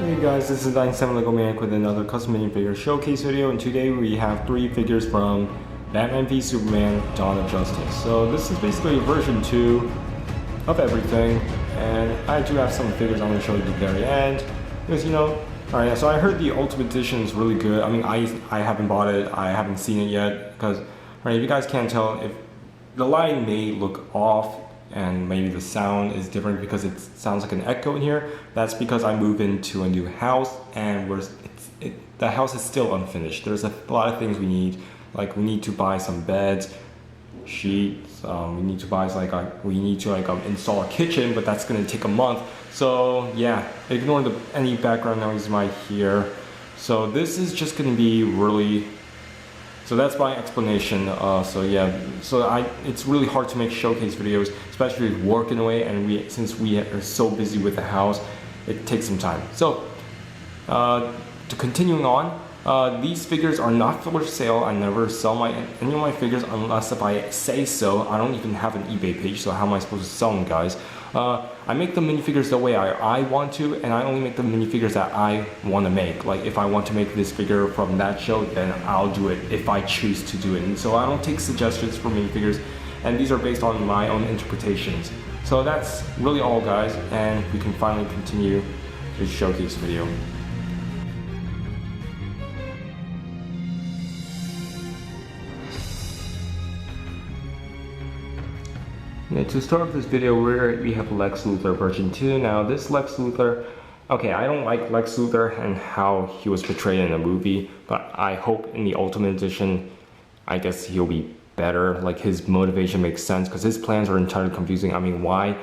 Hey guys, this is 97 Lego Maniac with another custom minifigure showcase video, and today we have 3 figures from Batman v Superman Dawn of Justice. So this is basically version 2 of everything, and I do have some figures I'm going to show you at the very end, because alright, so I heard the Ultimate Edition is really good. I mean, I haven't bought it, I haven't seen it yet, because if you guys can't tell, if the lighting may look off, and maybe the sound is different because it sounds like an echo in here. That's because I moved into a new house and the house is still unfinished. There's a lot of things we need, like we need to buy some beds, sheets, we need to install a kitchen, but that's gonna take a month. So yeah, ignore any background noise you might hear. So this is just gonna be really. So that's my explanation. It's really hard to make showcase videos, especially with work in a way, and since we are so busy with the house, it takes some time. So, to continuing on, these figures are not for sale. I never sell any of my figures unless if I say so. I don't even have an eBay page, so how am I supposed to sell them, guys? I make the minifigures the way I want to, and I only make the minifigures that I want to make. Like if I want to make this figure from that show, then I'll do it if I choose to do it. And so I don't take suggestions for minifigures, and these are based on my own interpretations. So that's really all, guys, and we can finally continue this showcase video. Now, to start with this video, we have Lex Luthor version 2. Now this Lex Luthor, okay, I don't like Lex Luthor and how he was portrayed in the movie, but I hope in the Ultimate Edition, I guess he'll be better. Like his motivation makes sense because his plans are entirely confusing. I mean, why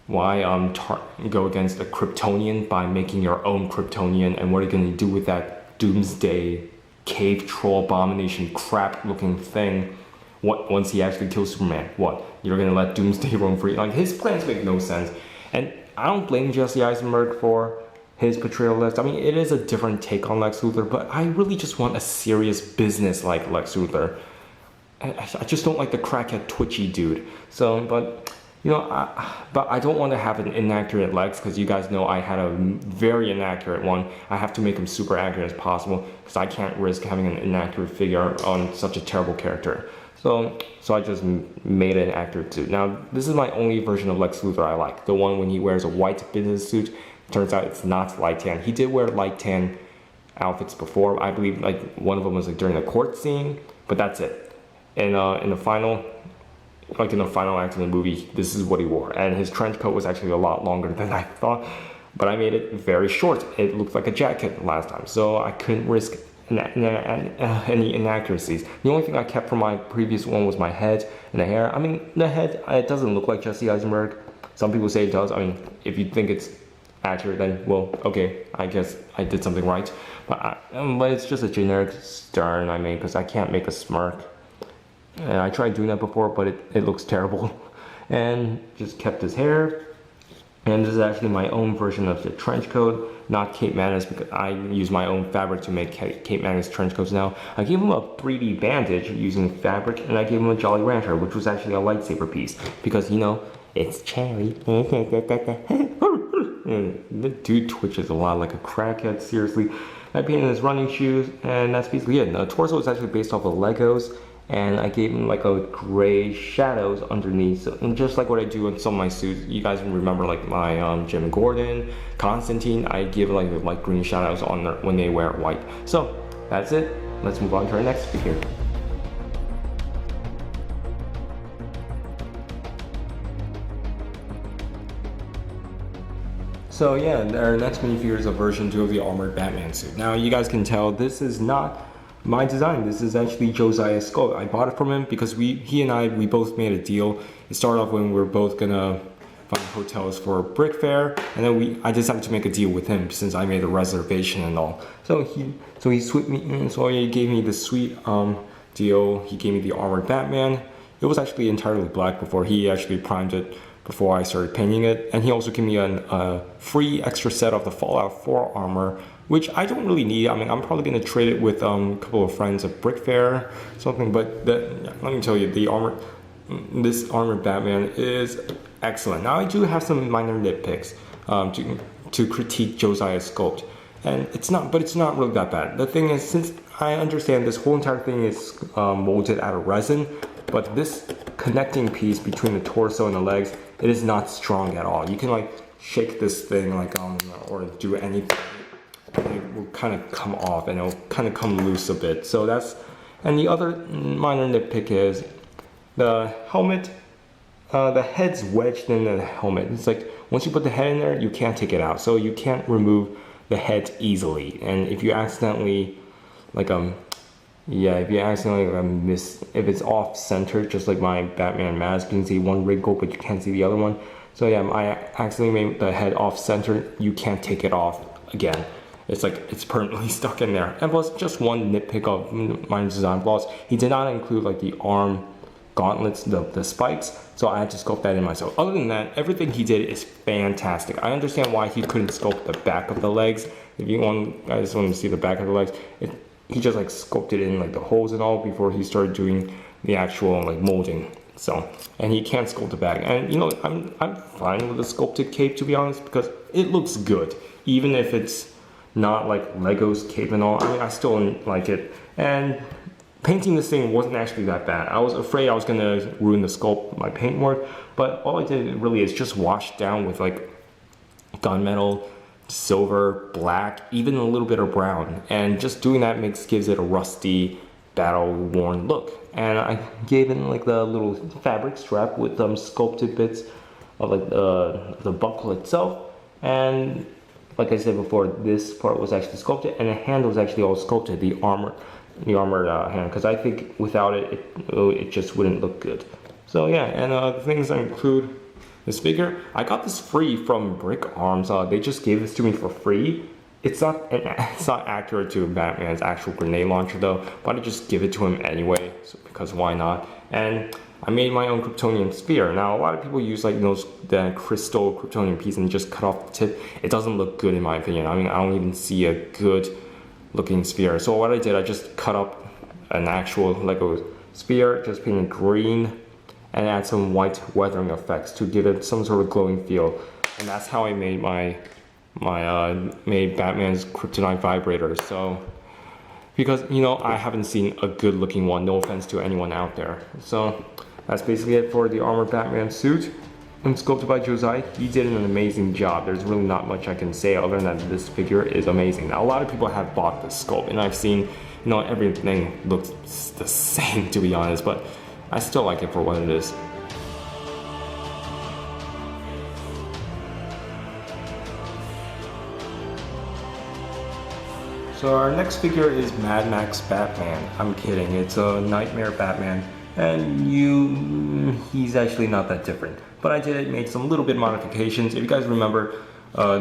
go against a Kryptonian by making your own Kryptonian, and what are you going to do with that doomsday cave troll abomination crap looking thing? What, once he actually kills Superman? What? You're gonna let Doomsday roam free? Like, his plans make no sense. And I don't blame Jesse Eisenberg for his portrayal of Lex. I mean, it is a different take on Lex Luthor, but I really just want a serious business like Lex Luthor. I just don't like the crackhead twitchy dude. So, but I don't want to have an inaccurate Lex, because you guys know I had a very inaccurate one. I have to make him super accurate as possible, because I can't risk having an inaccurate figure on such a terrible character. So I just made an accurate suit. Now, this is my only version of Lex Luthor I like. The one when he wears a white business suit. Turns out it's not light tan. He did wear light tan outfits before. I believe like one of them was like during the court scene, but that's it. And in the final act of the movie, this is what he wore. And his trench coat was actually a lot longer than I thought, but I made it very short. It looked like a jacket last time, so I couldn't risk any inaccuracies. The only thing I kept from my previous one was my head and the hair. I mean, the head, it doesn't look like Jesse Eisenberg. Some people say it does. I mean, if you think it's accurate, then well, okay, I guess I did something right. But it's just a generic stern I made, because I can't make a smirk. And I tried doing that before, but it looks terrible. And just kept his hair. And this is actually my own version of the trench coat, not Kate Mann's, because I use my own fabric to make Kate Mann's trench coats now. I gave him a 3D bandage using fabric, and I gave him a Jolly Rancher, which was actually a lightsaber piece, because it's cherry. The dude twitches a lot like a crackhead, seriously. I painted his running shoes, and that's basically it. The torso is actually based off of Legos, and I gave him like a gray shadows underneath, and just like what I do in some of my suits. You guys remember like my Jim Gordon, Constantine, I give like green shadows on when they wear white. So that's it. Let's move on to our next figure. So yeah, our next minifigure is a version 2 of the armored Batman suit. Now you guys can tell this is not my design. This is actually Josiah's skull. I bought it from him because he and I both made a deal. It started off when we were both gonna find hotels for a brick fair, and then I decided to make a deal with him since I made a reservation and all. So he gave me the sweet deal. He gave me the armored Batman. It was actually entirely black before. He actually primed it before I started painting it, and he also gave me a free extra set of the Fallout 4 armor, which I don't really need. I mean, I'm probably going to trade it with a couple of friends at Brick Fair, something, but let me tell you, this armored Batman is excellent. Now, I do have some minor nitpicks. to critique Josiah's sculpt. And it's not really that bad. The thing is, since I understand this whole entire thing is molded out of resin, but this connecting piece between the torso and the legs, it is not strong at all. You can like shake this thing like or do anything, and it will kind of come off and it'll kind of come loose a bit. So that's, and the other minor nitpick is the helmet. The head's wedged in the helmet. It's like once you put the head in there, you can't take it out. So you can't remove the head easily. And if you accidentally, like if it's off center, just like my Batman mask, you can see one wrinkle, but you can't see the other one. So yeah, I accidentally made the head off center. You can't take it off again. It's like it's permanently stuck in there. And plus, just one nitpick of my design flaws, he did not include like the arm gauntlets, the spikes, so I had to sculpt that in myself. Other than that, everything he did is fantastic. I understand why he couldn't sculpt the back of the legs. If you guys want to see the back of the legs, he just like sculpted in like the holes and all before he started doing the actual like molding. So, and he can't sculpt the back. And you know, I'm fine with the sculpted cape, to be honest, because it looks good, even if it's not like Lego's cape and all. I mean, I still like it. And painting this thing wasn't actually that bad. I was afraid I was gonna ruin the sculpt, my paint work, but all I did really is just wash down with like gunmetal, silver, black, even a little bit of brown. And just doing that gives it a rusty, battle-worn look. And I gave it like the little fabric strap with sculpted bits of like the buckle itself. And like I said before, this part was actually sculpted, and the hand was actually all sculpted, the armored hand, because I think without it just wouldn't look good. So yeah, and the things I include this figure, I got this free from Brickalize. They just gave this to me for free. It's not accurate to Batman's actual grenade launcher though, but I just give it to him anyway, because why not? And I made my own Kryptonian sphere. Now a lot of people use like the crystal Kryptonian piece and just cut off the tip. It doesn't look good in my opinion. I mean, I don't even see a good looking sphere. So what I did, I just cut up an actual Lego sphere, just painted green, and add some white weathering effects to give it some sort of glowing feel. And that's how I made made Batman's kryptonite vibrator. So, because you know, I haven't seen a good looking one, no offense to anyone out there. So that's basically it for the armored Batman suit. And sculpted by Josiah. He did an amazing job. There's really not much I can say other than that this figure is amazing. Now a lot of people have bought this sculpt, and I've seen, you know, everything looks the same, to be honest, but I still like it for what it is. So our next figure is Mad Max Batman. I'm kidding, it's a Nightmare Batman. And he's actually not that different. But I made some little bit modifications. If you guys remember,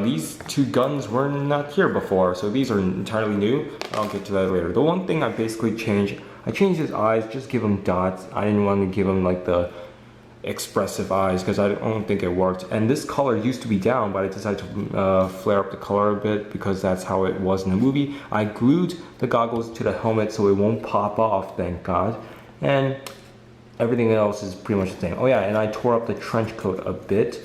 these two guns were not here before, so these are entirely new. I'll get to that later. The one thing I basically changed, I changed his eyes, just give him dots. I didn't want to give him like the expressive eyes because I don't think it worked. And this color used to be down, but I decided to flare up the color a bit because that's how it was in the movie. I glued the goggles to the helmet so it won't pop off, thank God. And everything else is pretty much the same. Oh yeah, and I tore up the trench coat a bit.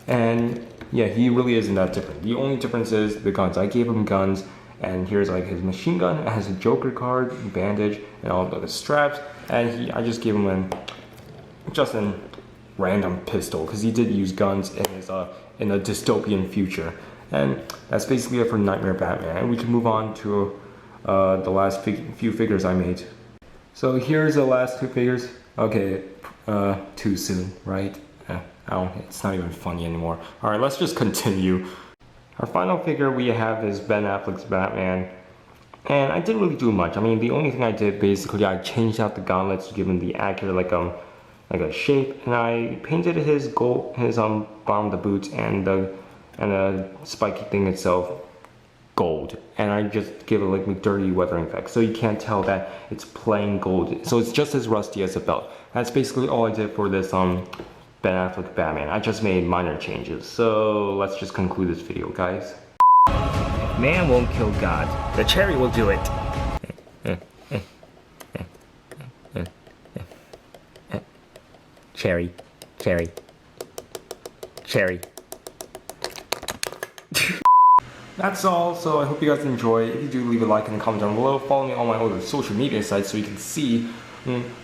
And yeah, he really isn't that different. The only difference is the guns. I gave him guns, and here's like his machine gun. It has a Joker card, bandage, and all the straps. And I just gave him just a random pistol, because he did use guns in a dystopian future. And that's basically it for Nightmare Batman. And we can move on to the last few figures I made. So here's the last two figures. Okay, too soon, right? It's not even funny anymore. Alright, let's just continue. Our final figure we have is Ben Affleck's Batman. And I didn't really do much. I mean, the only thing I did, basically, I changed out the gauntlets to give him the accurate, like a shape. And I painted his bottom of the boots and the spiky thing itself gold, and I just give it like a dirty weathering effect, so you can't tell that it's plain gold, so it's just as rusty as a belt. That's basically all I did for this Ben Affleck Batman. I just made minor changes, so let's just conclude this video, guys. Man won't kill God, the cherry will do it. Cherry, cherry, cherry. that's all. So I hope you guys enjoy. If you do, leave a like and a comment down below. Follow me on my other social media sites so you can see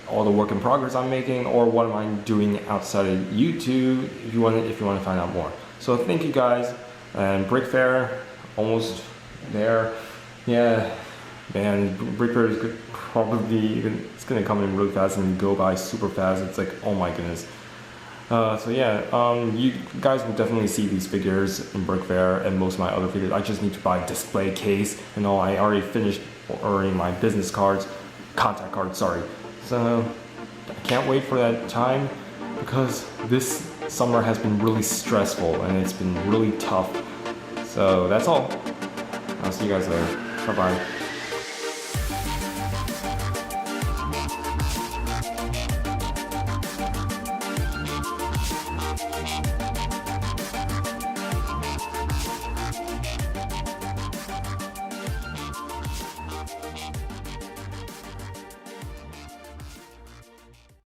all the work in progress I'm making, or what am I doing outside of YouTube if you want to find out more. So thank you guys, and Brick Fair almost there. Yeah, man, Brick Fair is probably it's gonna come in really fast and go by super fast. It's like, oh my goodness. So yeah, you guys will definitely see these figures in Brick Fair and most of my other figures. I just need to buy a display case and all. I already finished ordering my business cards, contact cards, sorry. So I can't wait for that time, because this summer has been really stressful and it's been really tough. So that's all. I'll see you guys later. Bye bye.